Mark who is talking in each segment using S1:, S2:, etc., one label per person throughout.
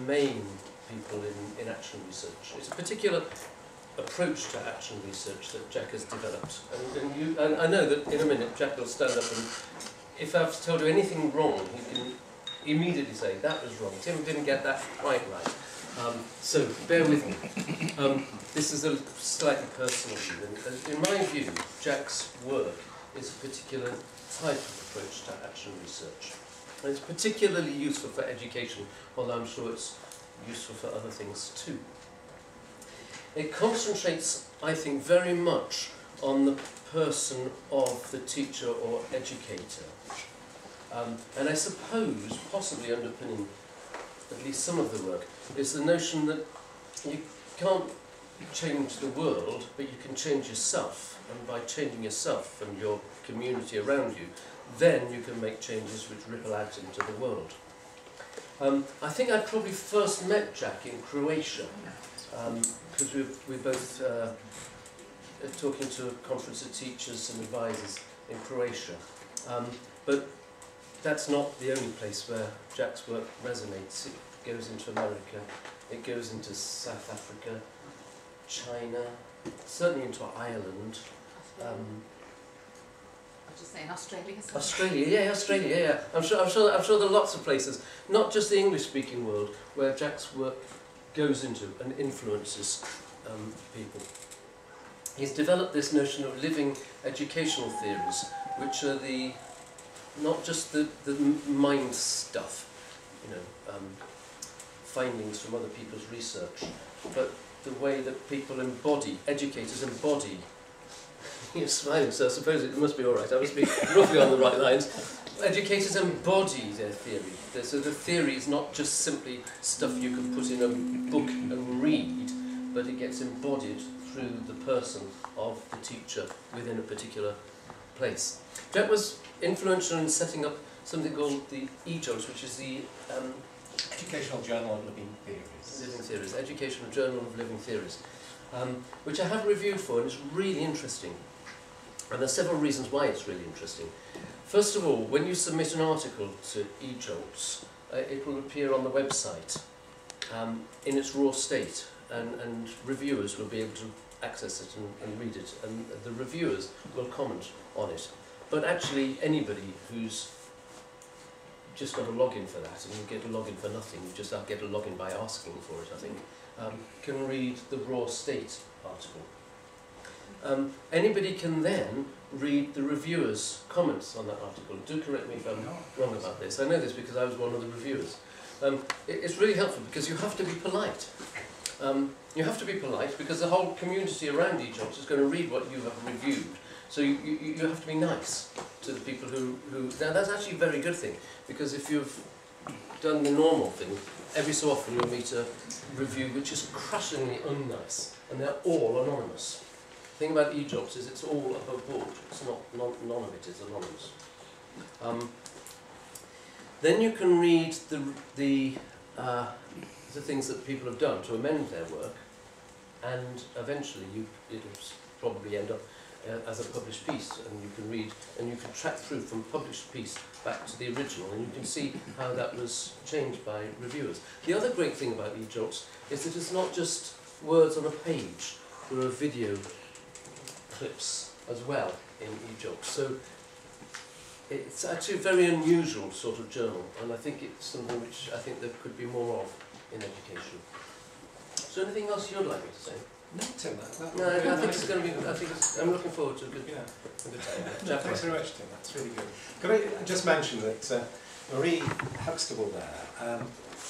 S1: main people in action research. It's a particular approach to action research that Jack has developed. And I know that in a minute Jack will stand up and, if I've told you anything wrong, he can immediately say, that was wrong. Tim didn't get that quite right. So bear with me. This is a slightly personal view. And in my view, Jack's work is a particular type of approach to action research. And it's particularly useful for education, although I'm sure it's useful for other things too. It concentrates, I think, very much on the person of the teacher or educator. And I suppose, possibly underpinning at least some of the work, is the notion that you can't change the world, but you can change yourself. And by changing yourself and your community around you, then you can make changes which ripple out into the world. I think I probably first met Jack in Croatia, because we both talking to a conference of teachers and advisors in Croatia. But that's not the only place where Jack's work resonates. It goes into America, it goes into South Africa, China, certainly into Ireland.
S2: I was just saying Australia.
S1: Australia, yeah. I'm sure there are lots of places, not just the English-speaking world, where Jack's work goes into and influences people. He's developed this notion of living educational theories, which are not just the mind stuff, you know, findings from other people's research, but the way that people embody, educators embody. You're smiling, so I suppose it must be all right. I must be roughly on the right lines. Educators embody their theory. So the theory is not just simply stuff you can put in a book and read, but it gets embodied through the person of the teacher within a particular place. Jack was influential in setting up something called the EJOS, which is the
S3: Educational Journal of Living Theories.
S1: Educational Journal of Living Theories, which I have reviewed for, and it's really interesting. And there are several reasons why it's really interesting. First of all, when you submit an article to EJOLTS, it will appear on the website in its raw state, and reviewers will be able to access it and read it, and the reviewers will comment on it. But actually, anybody who's just got a login for that, and you get a login for nothing, you just get a login by asking for it, I think, can read the raw state article. Anybody can then read the reviewer's comments on that article. Do correct me if I'm wrong about this. I know this because I was one of the reviewers. It's really helpful because you have to be polite. You have to be polite because the whole community around EJOLTS is going to read what you have reviewed. So you have to be nice to the people who... Now that's actually a very good thing, because if you've done the normal thing, every so often you'll meet a review which is crushingly unnice, and they're all anonymous. The thing about EJOLTS is it's all above board. It's not, none of it is anonymous. Then you can read the things that people have done to amend their work, and eventually it'll probably end up as a published piece, and you can read and you can track through from published piece back to the original, and you can see how that was changed by reviewers. The other great thing about EJOLTS is that it's not just words on a page. There are video clips as well in EJOLTS. So it's actually a very unusual sort of journal, and I think it's something which I think there could be more of in education. So anything else you'd like me to say?
S3: No, Tim,
S1: no, I think it's going to be. I'm looking forward to a good,
S3: a
S1: good time.
S3: No, thanks very much, Tim. That's really good. Could I just mention that Marie Huxtable there,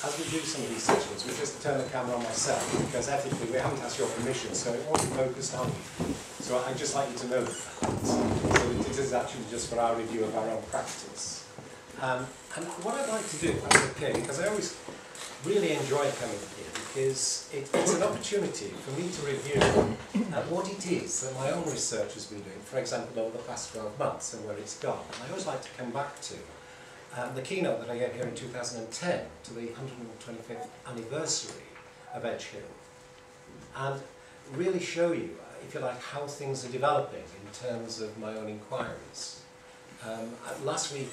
S3: as we do some of these sessions, we just turn the camera on myself because ethically we haven't asked your permission, so it won't be focused on you. So I'd just like you to know that. So it is actually just for our review of our own practice. And what I'd like to do, if that's okay, because I always really enjoy coming here, because it's an opportunity for me to review what it is that my own research has been doing, for example, over the past 12 months and where it's gone. And I always like to come back to the keynote that I gave here in 2010 to the 125th anniversary of Edge Hill, and really show you, if you like, how things are developing in terms of my own inquiries. Last week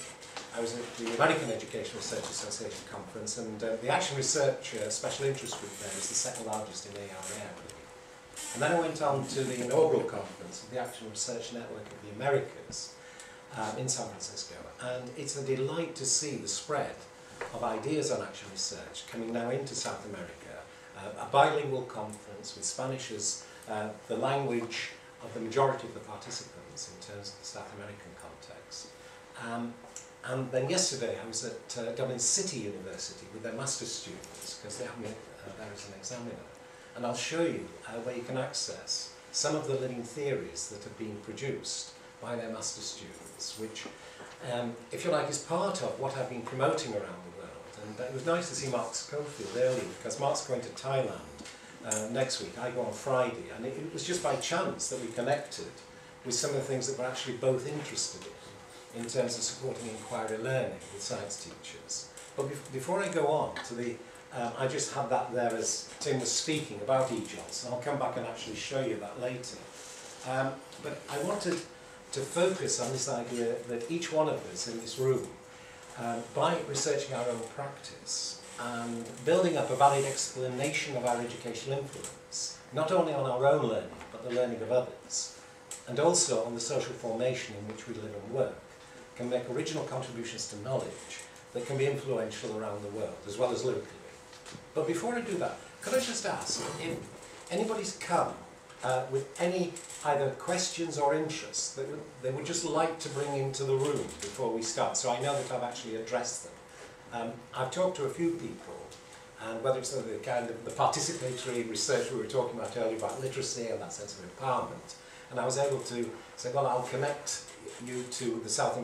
S3: I was at the American Educational Research Association conference, and the Action Research Special Interest Group there is the second largest in ARA, I believe. And then I went on to the inaugural conference of the Action Research Network of the Americas in San Francisco, and it's a delight to see the spread of ideas on action research coming now into South America. A bilingual conference with Spanish as the language of the majority of the participants in terms of the South American context. And then yesterday I was at Dublin City University with their master's students, because they have me there as an examiner. And I'll show you where you can access some of the living theories that have been produced by their master's students, which, if you like, is part of what I've been promoting around the world. And it was nice to see Mark Schofield earlier, because Mark's going to Thailand next week. I go on Friday, and it was just by chance that we connected with some of the things that we're actually both interested in terms of supporting inquiry learning with science teachers. But before I go on to the, I just had that there as Tim was speaking about EJOS, and I'll come back and actually show you that later. But I wanted to focus on this idea that each one of us in this room, by researching our own practice and building up a valid explanation of our educational influence, not only on our own learning, but the learning of others, and also on the social formation in which we live and work, can make original contributions to knowledge that can be influential around the world, as well as locally. But before I do that, could I just ask if anybody's come with any either questions or interests that they would just like to bring into the room before we start, so I know that I've actually addressed them. I've talked to a few people, and whether it's the kind of the participatory research we were talking about earlier about literacy and that sense of empowerment, and I was able to say, well, I'll connect you to the South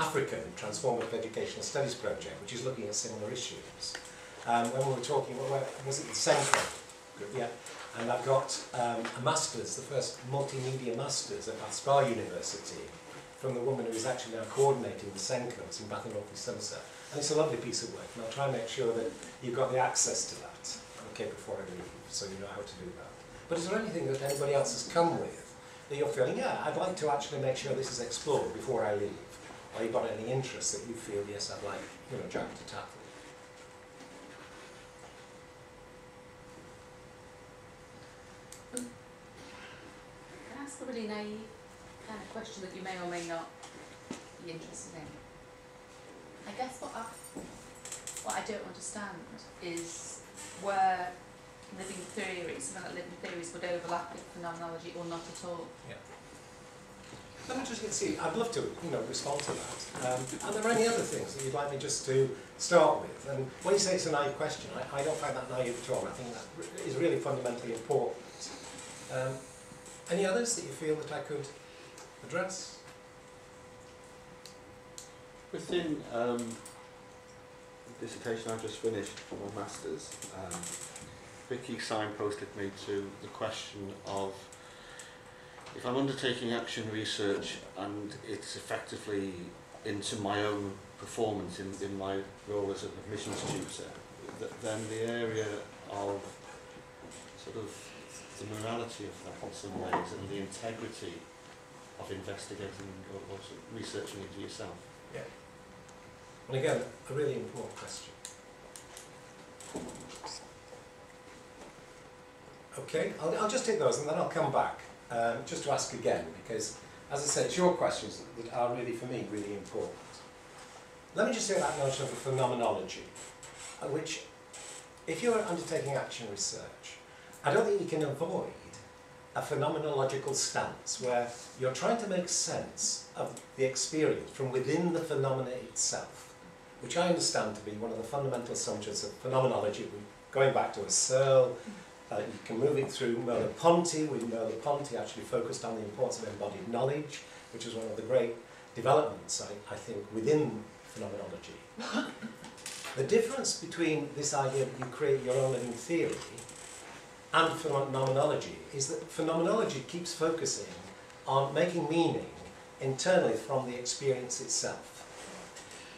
S3: African Transformative Educational Studies project, which is looking at similar issues. When we were talking, was it the Senko group? Yeah. And I've got a master's, the first multimedia master's at Spa University, from the woman who is actually now coordinating the Senkos in Bath and North East Somerset. And it's a lovely piece of work, and I'll try and make sure that you've got the access to that, okay, before I leave, so you know how to do that. But is there anything that anybody else has come with that you're feeling, yeah, I'd like to actually make sure this is explored before I leave? Or you've got any interest that you feel, yes, I'd like, Jack to tackle?
S2: Can I ask a really naive kind of question that you may or may not be interested in? I guess what I don't understand is where living theories, something like living theories, would overlap with phenomenology or not at all.
S3: Yeah. Let me just see. I'd love to, respond to that. Are there any other things that you'd like me just to start with? And when you say it's a naive question, I don't find that naive at all. I think that is really fundamentally important. Any others that you feel that I could address?
S4: Within the dissertation I just finished for my master's, Vicky signposted me to the question of, if I'm undertaking action research and it's effectively into my own performance in my role as an admissions tutor, then the area of sort of the morality of that in some ways and the integrity of investigating or sort of researching into yourself.
S3: Yeah. And again, a really important question. Okay, I'll just take those and then I'll come back just to ask again, because, as I said, it's your questions that are really, for me, really important. Let me just say that notion of a phenomenology, which, if you're undertaking action research, I don't think you can avoid a phenomenological stance where you're trying to make sense of the experience from within the phenomena itself, which I understand to be one of the fundamental assumptions of phenomenology, going back to Searle. You can move it through Merleau-Ponty, with Merleau-Ponty actually focused on the importance of embodied knowledge, which is one of the great developments, I think, within phenomenology. The difference between this idea that you create your own living theory and phenomenology is that phenomenology keeps focusing on making meaning internally from the experience itself.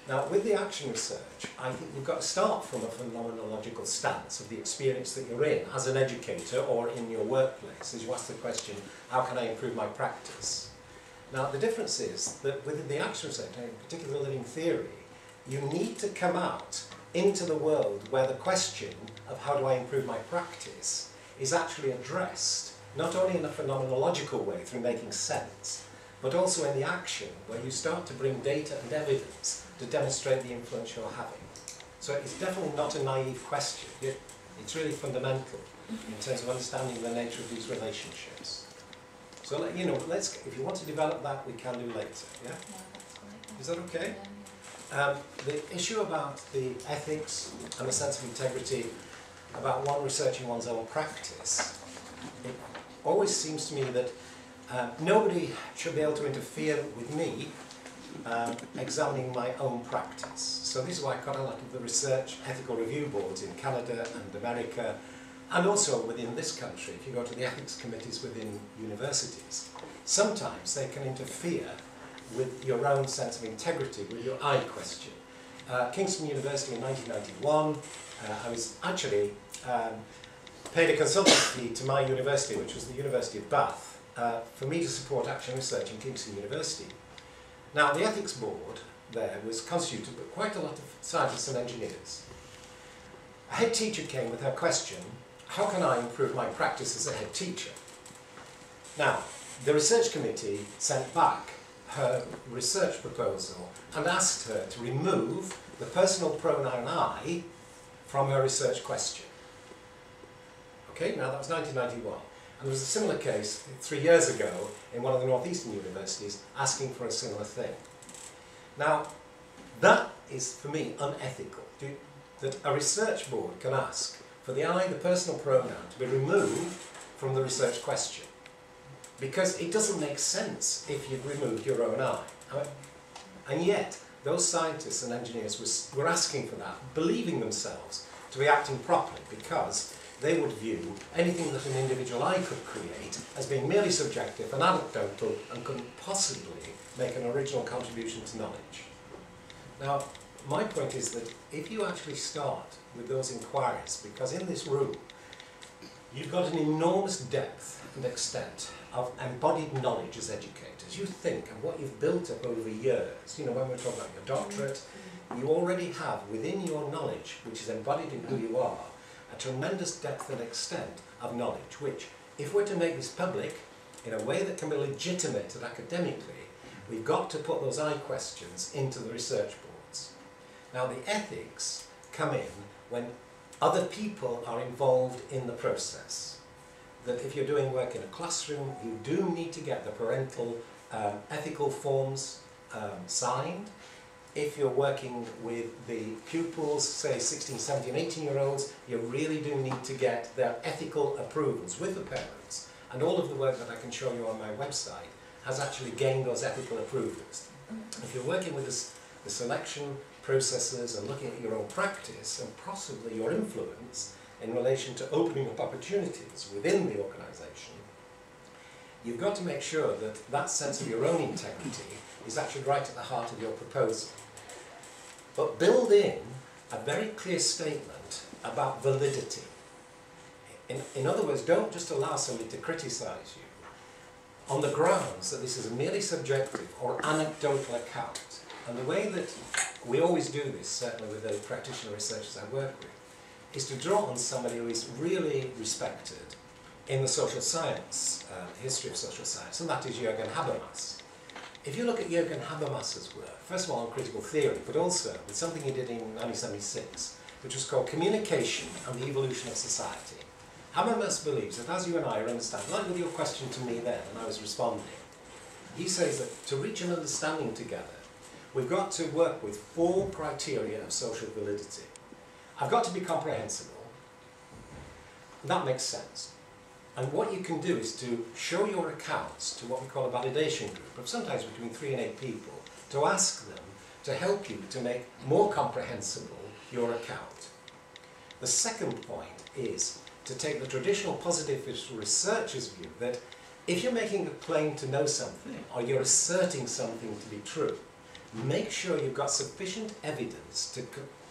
S3: Now, with the action research, I think you've got to start from a phenomenological stance of the experience that you're in as an educator or in your workplace, as you ask the question, how can I improve my practice? Now, the difference is that within the action research, in particular living theory, you need to come out into the world where the question of how do I improve my practice is actually addressed, not only in a phenomenological way through making sense, but also in the action where you start to bring data and evidence to demonstrate the influence you're having. So it's definitely not a naive question. It's really fundamental in terms of understanding the nature of these relationships. So, you know, if you want to develop that, we can do later, yeah?
S2: Yeah, that's great.
S3: Is that okay?
S2: Yeah.
S3: The issue about the ethics and the sense of integrity, about one researching one's own practice, it always seems to me that nobody should be able to interfere with me examining my own practice. So this is why quite a lot of the research ethical review boards in Canada and America, and also within this country, if you go to the ethics committees within universities, sometimes they can interfere with your own sense of integrity, with your I question. Kingston University in 1991, I was actually paid a consultancy fee to my university, which was the University of Bath, for me to support action research in Kingston University. Now, the ethics board there was constituted by quite a lot of scientists and engineers. A head teacher came with her question, how can I improve my practice as a head teacher? Now, the research committee sent back her research proposal and asked her to remove the personal pronoun I from her research question. Okay, now that was 1991. And there was a similar case 3 years ago in one of the northeastern universities asking for a similar thing. Now, that is, for me, unethical. That a research board can ask for the I, the personal pronoun, to be removed from the research question. Because it doesn't make sense if you've removed your own I. And yet, those scientists and engineers were asking for that, believing themselves to be acting properly, because they would view anything that an individual I could create as being merely subjective and anecdotal and couldn't possibly make an original contribution to knowledge. Now, my point is that if you actually start with those inquiries, because in this room, you've got an enormous depth and extent of embodied knowledge as educators. You think of what you've built up over years. You know, when we're talking about your doctorate, you already have within your knowledge, which is embodied in who you are, a tremendous depth and extent of knowledge, which, if we're to make this public in a way that can be legitimated academically, we've got to put those I questions into the research boards. Now, the ethics come in when other people are involved in the process. That if you're doing work in a classroom, you do need to get the parental ethical forms signed. If you're working with the pupils, say 16, 17, 18-year-olds, you really do need to get their ethical approvals with the parents. And all of the work that I can show you on my website has actually gained those ethical approvals. If you're working with the selection processes and looking at your own practice and possibly your influence in relation to opening up opportunities within the organisation, you've got to make sure that that sense of your own integrity is actually right at the heart of your proposal. But build in a very clear statement about validity. In other words, don't just allow somebody to criticise you on the grounds that this is a merely subjective or anecdotal account. And the way that we always do this, certainly with the practitioner researchers I work with, is to draw on somebody who is really respected in the social science, history of social science, and that is Jürgen Habermas. If you look at Jürgen Habermas's work, first of all on critical theory, but also with something he did in 1976, which was called Communication and the Evolution of Society. Habermas believes that as you and I are understanding, like with your question to me then, and I was responding, he says that to reach an understanding together, we've got to work with 4 criteria of social validity. I've got to be comprehensible. That makes sense. And what you can do is to show your accounts to what we call a validation group of sometimes between 3 and 8 people, to ask them to help you to make more comprehensible your account. The second point is to take the traditional positivist researcher's view that if you're making a claim to know something or you're asserting something to be true, make sure you've got sufficient evidence to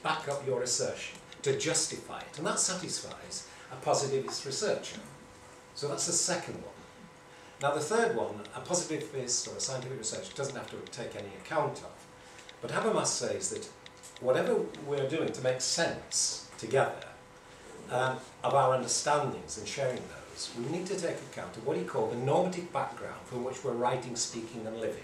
S3: back up your assertion, to justify it, and that satisfies a positivist researcher. So that's the second one. Now the third one, a positivist or a scientific research doesn't have to take any account of. But Habermas says that whatever we're doing to make sense together of our understandings and sharing those, we need to take account of what he called the normative background from which we're writing, speaking and living.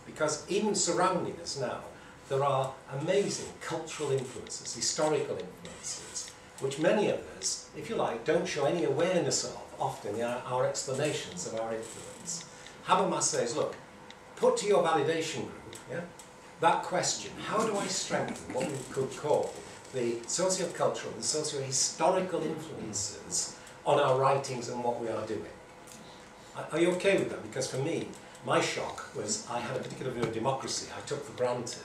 S3: Because even surrounding us now, there are amazing cultural influences, historical influences, which many of us, if you like, don't show any awareness of often in our explanations of our influence. Habermas says, look, put to your validation group, that question, how do I strengthen what we could call the socio-cultural and socio-historical influences on our writings and what we are doing? Are you okay with that? Because for me, my shock was I had a particular view of democracy I took for granted.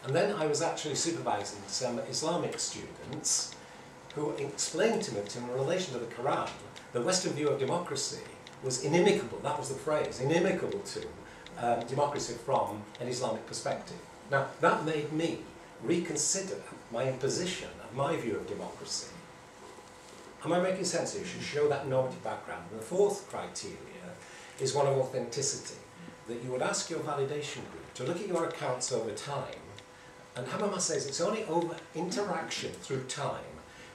S3: And then I was actually supervising some Islamic students who explained to me that in relation to the Quran, the Western view of democracy was inimical, that was the phrase, inimical to democracy from an Islamic perspective. Now, that made me reconsider my imposition of my view of democracy. Am I making sense here? You should show that normative background. And the fourth criteria is one of authenticity, that you would ask your validation group to look at your accounts over time. And Habermas says it's only over interaction through time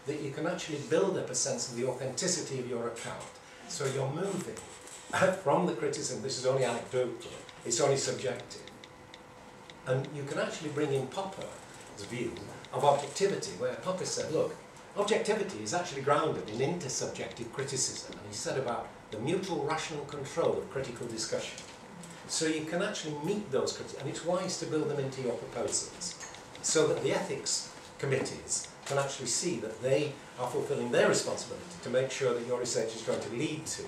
S3: that you can actually build up a sense of the authenticity of your account. So you're moving from the criticism, this is only anecdotal, it's only subjective. And you can actually bring in Popper's view of objectivity, where Popper said, look, objectivity is actually grounded in intersubjective criticism. And he said about the mutual rational control of critical discussion. So you can actually meet those critics, and it's wise to build them into your proposals, so that the ethics committees can actually see that they are fulfilling their responsibility to make sure that your research is going to lead to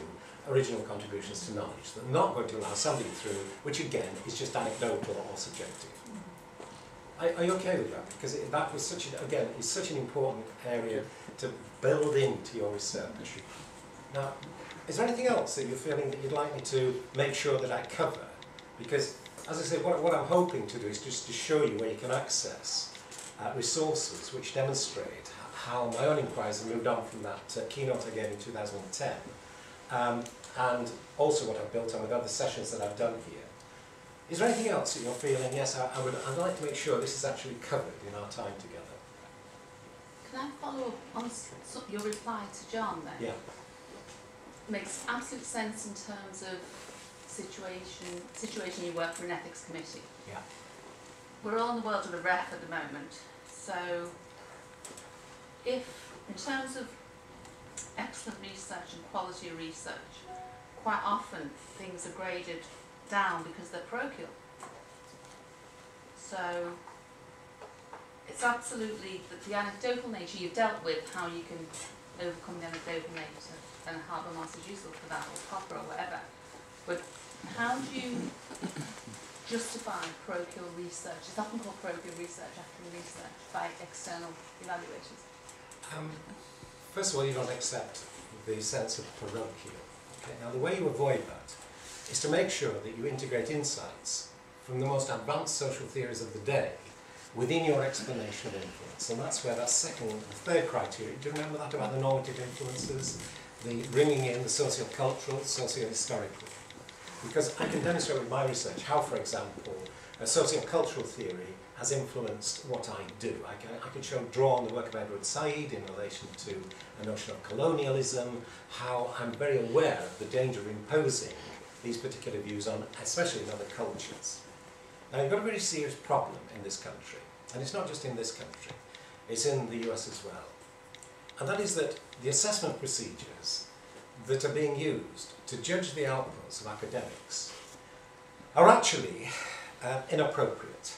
S3: original contributions to knowledge, that are not going to allow somebody through, which again is just anecdotal or subjective. Are you okay with that? Because that was such, again, is such an important area to build into your research. Now, is there anything else that you're feeling that you'd like me to make sure that I cover? Because, as I say, what I'm hoping to do is just to show you where you can access resources which demonstrate how my own inquiries have moved on from that keynote I gave in 2010, and also what I've built on with other sessions that I've done here. Is there anything else that you're feeling, yes, I'd like to make sure this is actually covered in our time together?
S2: Can I follow up on your reply to John then?
S3: Yeah.
S2: Makes absolute sense in terms of situation you work for an ethics committee.
S3: Yeah.
S2: We're all in the world of the rep at the moment, so if, in terms of excellent research and quality of research, quite often things are graded down because they're parochial. So it's absolutely the anecdotal nature you've dealt with, how you can overcome the anecdotal nature, and Habermas is useful for that, or Popper or whatever. But how do you justify parochial research? It's often called parochial research, academic research, by external evaluators.
S3: First of all, you don't accept the sense of parochial. Okay? Now, the way you avoid that is to make sure that you integrate insights from the most advanced social theories of the day within your explanation of influence. And that's where that second and third criteria, do you remember that about the normative influences, the bringing in the socio-cultural, socio-historical? Because I can demonstrate with my research how, for example, a socio-cultural theory has influenced what I do. I can draw on the work of Edward Said in relation to a notion of colonialism, how I'm very aware of the danger of imposing these particular views on, especially in other cultures. Now, you've got a very serious problem in this country, and it's not just in this country, it's in the US as well. And that is that the assessment procedures that are being used to judge the outputs of academics are actually inappropriate.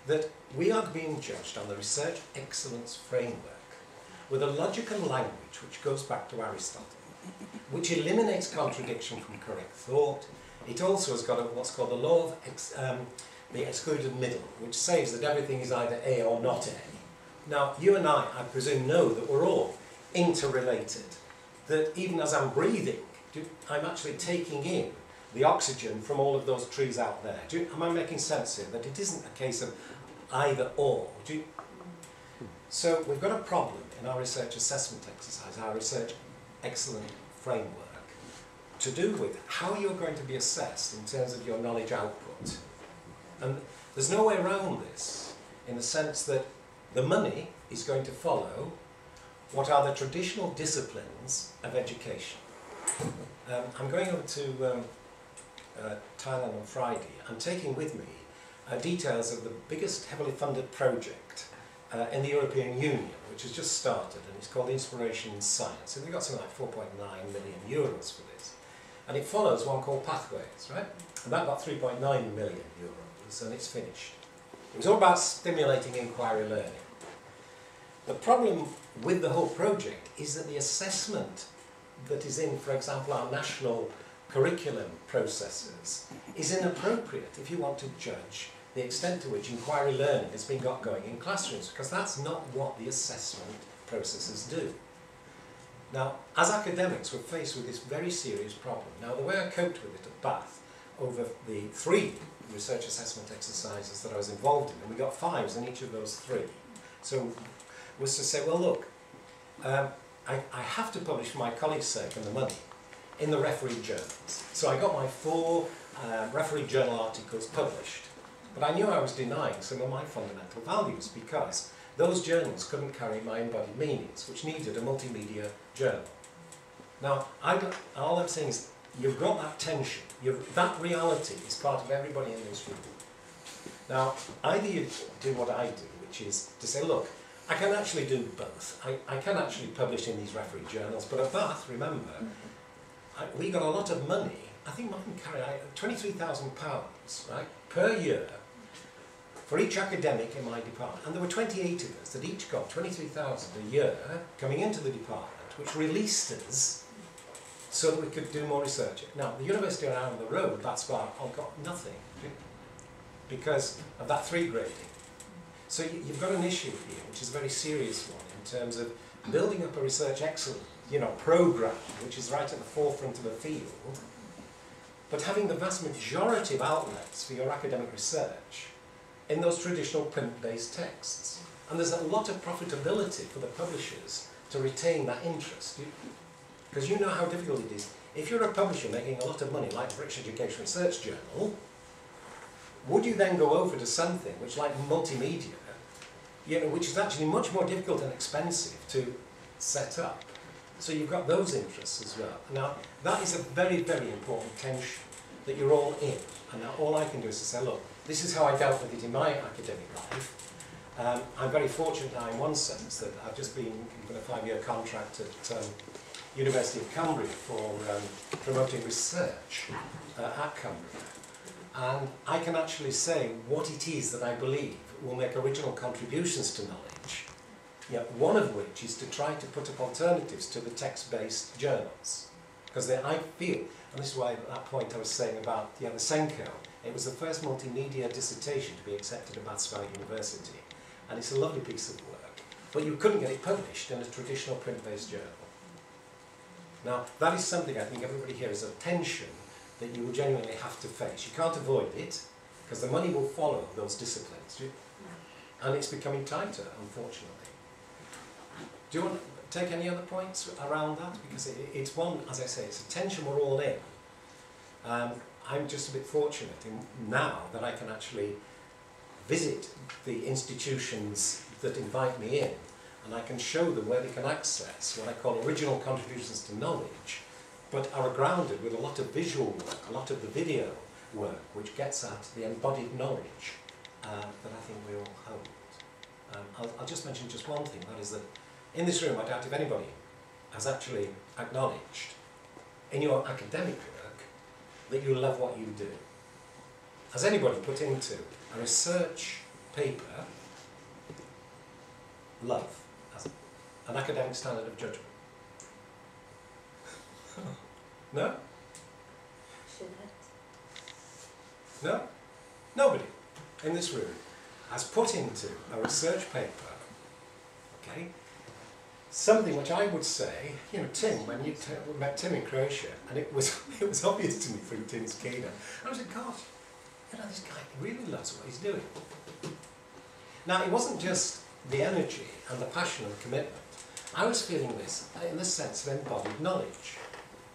S3: That we are being judged on the research excellence framework with a logical language which goes back to Aristotle, which eliminates contradiction from correct thought. It also has got what's called the law of the excluded middle, which says that everything is either A or not A. Now, you and I presume, know that we're all interrelated, that even as I'm breathing, I'm actually taking in the oxygen from all of those trees out there. Am I making sense here? That it isn't a case of either or. So we've got a problem in our research assessment exercise, our research excellence framework, to do with how you're going to be assessed in terms of your knowledge output. And there's no way around this, in the sense that the money is going to follow what are the traditional disciplines of education. I'm going over to Thailand on Friday. I'm taking with me details of the biggest heavily funded project in the European Union, which has just started, and it's called Inspiration in Science. And they've got something like 4.9 million euros for this. And it follows one called Pathways, right? And that got 3.9 million euros, and it's finished. It was all about stimulating inquiry learning. The problem with the whole project is that the assessment that is in, for example, our national curriculum processes is inappropriate if you want to judge the extent to which inquiry learning has been got going in classrooms, because that's not what the assessment processes do. Now, as academics, we're faced with this very serious problem. Now, the way I coped with it at Bath, over the 3 research assessment exercises that I was involved in, and we got 5s in each of those 3, so was to say, well, look, I have to publish for my colleagues' sake and the money in the refereed journals. So I got my 4 refereed journal articles published, but I knew I was denying some of my fundamental values, because those journals couldn't carry my embodied meanings, which needed a multimedia journal. Now, all I'm saying is, you've got that tension, that reality is part of everybody in this room. Now, either you do what I do, which is to say, look, I can actually do both. I can actually publish in these refereed journals, but at Bath, remember, we got a lot of money. I think mine carried £23,000, right, per year for each academic in my department. And there were 28 of us that each got £23,000 a year coming into the department, which released us so that we could do more research. Now, the university around the road, that's why I've got nothing because of that 3 grading. So you've got an issue here, which is a very serious one in terms of building up a research excellence, program, which is right at the forefront of a field, but having the vast majority of outlets for your academic research in those traditional print-based texts. And there's a lot of profitability for the publishers to retain that interest, because you know how difficult it is. If you're a publisher making a lot of money, like the British Education Research Journal, would you then go over to something which, like multimedia, which is actually much more difficult and expensive to set up? So you've got those interests as well. Now, that is a very, very important tension that you're all in. And now all I can do is to say, look, this is how I dealt with it in my academic life. I'm very fortunate now in one sense that I've just been given a 5-year contract at University of Cumbria for promoting research at Cumbria. And I can actually say what it is that I believe will make original contributions to knowledge, one of which is to try to put up alternatives to the text-based journals. Because I feel, and this is why at that point I was saying about the Senko, it was the first multimedia dissertation to be accepted at Bath University. And it's a lovely piece of work. But you couldn't get it published in a traditional print-based journal. Now, that is something I think everybody here is a tension that you will genuinely have to face. You can't avoid it, because the money will follow those disciplines. And it's becoming tighter, unfortunately. Do you want to take any other points around that? Because it's one, as I say, it's a tension we're all in. I'm just a bit fortunate now that I can actually visit the institutions that invite me in, and I can show them where they can access what I call original contributions to knowledge, but are grounded with a lot of visual work, a lot of the video work, which gets at the embodied knowledge that I think we all hold. I'll just mention just one thing, that is that in this room, I doubt if anybody has actually acknowledged in your academic work that you love what you do. Has anybody put into a research paper love as an academic standard of judgment? No? No? Nobody in this room has put into a research paper, okay, something which I would say, Tim, when you met Tim in Croatia, and it was obvious to me through Tim's keynote, I was like, gosh, this guy really loves what he's doing. Now, it wasn't just the energy and the passion and the commitment. I was feeling this in the sense of embodied knowledge.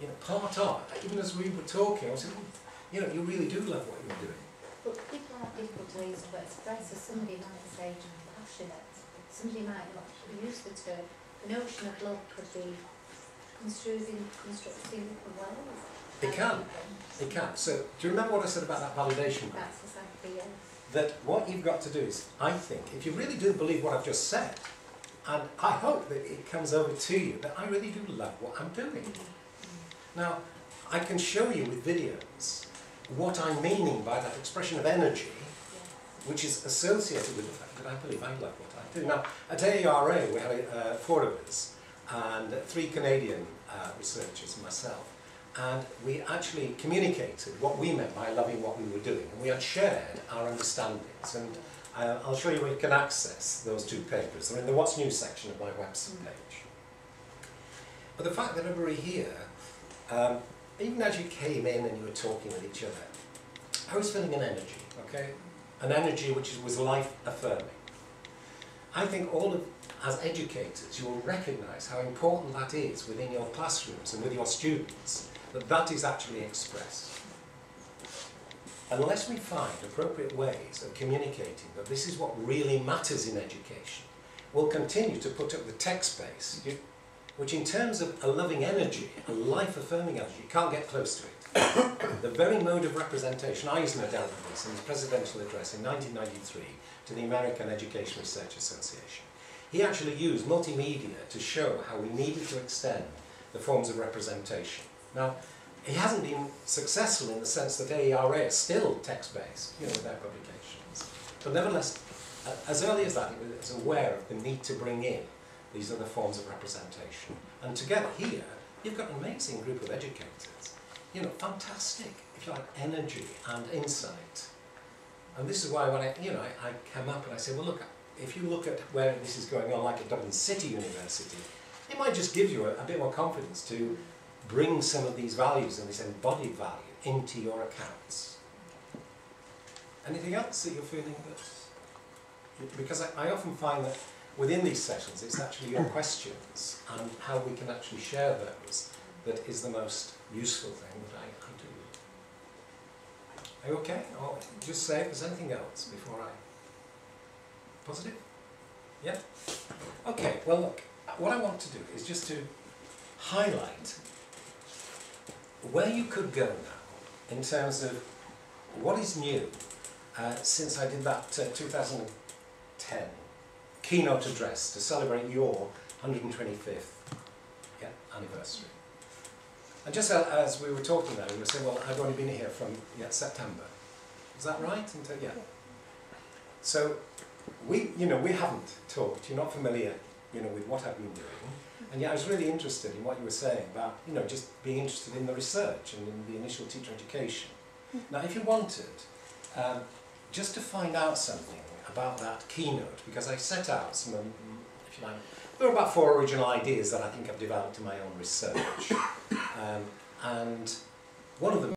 S3: you know, part of, even as we were talking, I was thinking, you know, you really do love what you're doing.
S5: But people have difficulties to express, so somebody might say passionate, somebody might not use the term. The notion of love could be construed in different ways.
S3: It can. It can. So, do you remember what I said about that validation?
S5: That's exactly, yes.
S3: That what you've got to do is, I think, if you really do believe what I've just said, and I hope that it comes over to you, that I really do love what I'm doing. Now, I can show you with videos what I'm meaning by that expression of energy, which is associated with the fact that I believe I love what I do. Now, at ARA, we had 4 of us, and 3 Canadian researchers, and myself, and we actually communicated what we meant by loving what we were doing, and we had shared our understandings. And I'll show you where you can access those 2 papers. They're in the What's New section of my website page. But the fact that everybody here, even as you came in and you were talking with each other, I was feeling an energy, okay? An energy which was life-affirming. I think all of, as educators, you will recognise how important that is within your classrooms and with your students, that that is actually expressed. Unless we find appropriate ways of communicating that this is what really matters in education, we'll continue to put up the text base, which in terms of a loving energy, a life-affirming energy, you can't get close to it. The very mode of representation, Eisner dealt with this in his presidential address in 1993 to the American Education Research Association. He actually used multimedia to show how we needed to extend the forms of representation. Now, he hasn't been successful in the sense that AERA is still text-based, you know, with their publications. But nevertheless, as early as that, he was aware of the need to bring in these other forms of representation. And together here, you've got an amazing group of educators. You know, fantastic, if you like, energy and insight. And this is why when I come up and I say, well, look, if you look at where this is going on, like at Dublin City University, it might just give you a bit more confidence to bring some of these values and this embodied value into your accounts. Anything else that you're feeling that... Because I often find that within these sessions, it's actually your questions and how we can actually share those that is the most useful thing that I do. Are you okay? Or just say if there's anything else before I... Positive? Yeah? Okay, well look, what I want to do is just to highlight where you could go now in terms of what is new since I did that 2010 keynote address to celebrate your 125th anniversary. And just as we were talking there, we were saying, well, I've only been here from September. Is that right? Yeah. So we haven't talked. You're not familiar, with what I've been doing. And yet I was really interested in what you were saying about, just being interested in the research and in the initial teacher education. Now, if you wanted, just to find out something about that keynote, because I set out some, if you like, there were about 4 original ideas that I think I've developed in my own research. And one of them